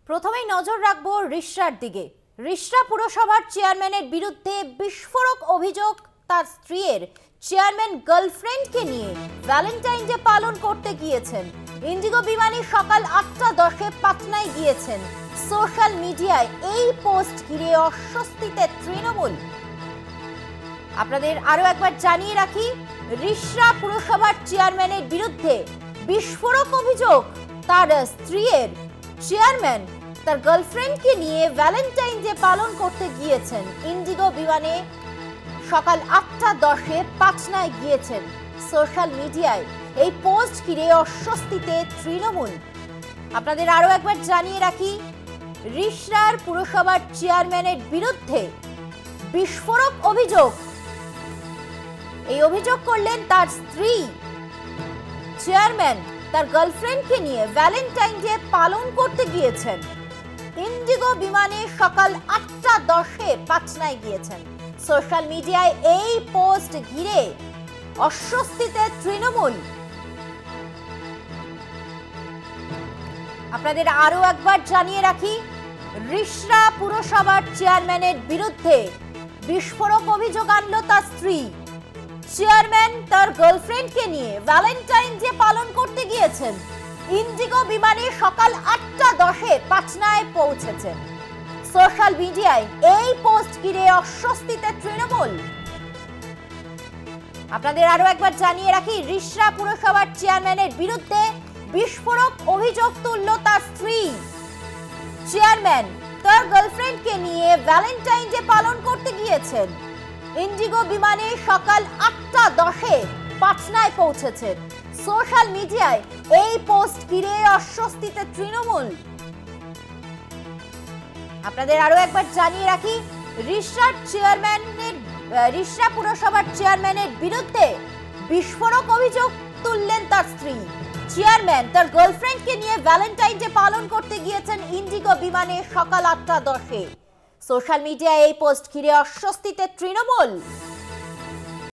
প্রথমেই নজর রাখবো রিষড়ার দিকে। রিষড়া পুরসভার চেয়ারম্যানের বিরুদ্ধে বিস্ফোরক অভিযোগ তার স্ত্রীর চেয়ারম্যান গার্লফ্রেন্ডকে নিয়ে ভ্যালেন্টাইন ডে পালন করতে গিয়েছেন। ইন্ডিগো বিমানে সকাল 8:10 পাটনায় গিয়েছেন। সোশ্যাল মিডিয়ায় এই পোস্ট ঘিরে অস্বস্তিতে তৃণমূল। আপনাদের আরো একবার জানিয়ে রাখি, রিষড়া পুরসভার চেয়ারম্যানের বিরুদ্ধে বিস্ফোরক অভিযোগ তার স্ত্রীর চেয়ারম্যান তার গার্লফ্রেন্ডকে নিয়ে ভ্যালেন্টাইন ডে পালন করতে গিয়েছেন। ইন্ডিগো বিমানে সকাল 8:10 পাটনায় গিয়েছেন। সোশ্যাল মিডিয়ায় এই পোস্ট ঘিরে অস্বস্তিতে তৃণমূল। আপনাদের আরো একবার জানিয়ে রাখি, রিষড়ার পুরসভার চেয়ারম্যানের বিরুদ্ধে বিস্ফোরক অভিযোগ। এই অভিযোগ করলেন তার স্ত্রী। চেয়ারম্যান তার গার্লফ্রেন্ডকে নিয়ে ভ্যালেন্টাইন ডে পালন করতে গিয়েছেন। ইন্ডিগো বিমানে সকাল 8:10 পাটনায় গিয়েছেন। সোশ্যাল মিডিয়ায় এই পোস্ট ঘিরে অস্বস্তিতে তৃণমূল। আপনাদের আরো একবার জানিয়ে রাখি, রিষড়া পুরসভার চেয়ারম্যানের বিরুদ্ধে বিস্ফোরক অভিযোগ আনলো তার স্ত্রী। চেয়ারম্যান তার গার্লফ্রেন্ডকে নিয়ে ভ্যালেন্টাইন ডে পালন করতে গিয়েছেন। ইন্ডিগো বিমানে সকাল 8:10 পাটনায় পৌঁছেছেন। সোশ্যাল মিডিয়ায় এই পোস্ট ঘিরে অস্বস্তিতে তৃণমূল। আপনাদের আরো একবার জানিয়ে রাখি, রিষড়া পুরসভার চেয়ারম্যানের বিরুদ্ধে বিস্ফোরক অভিযোগ তুলল তার স্ত্রী। চেয়ারম্যান তার গার্লফ্রেন্ডকে নিয়ে ভ্যালেন্টাইন ডে পালন করতে গিয়েছেন। ইন্ডিগো বিমানে সকাল 8:10 পাটনায় পৌঁছেছেন। সোশ্যাল মিডিয়ায় এই পোস্ট ঘিরে অস্বস্তিতে তৃণমূল। আপনাদের আরো একবার জানিয়ে রাখি, রিষড়া পুরসভার চেয়ারম্যানের বিরুদ্ধে বিস্ফোরক অভিযোগ তুললেন তার স্ত্রী। চেয়ারম্যান তার গার্লফ্রেন্ডকে নিয়ে ভ্যালেন্টাইন ডে পালন করতে গিয়েছেন ইন্ডিগো বিমানে সকাল 8:10। সোশ্যাল মিডিয়ায় এই পোস্ট ঘিরে অস্বস্তিতে তৃণমূল।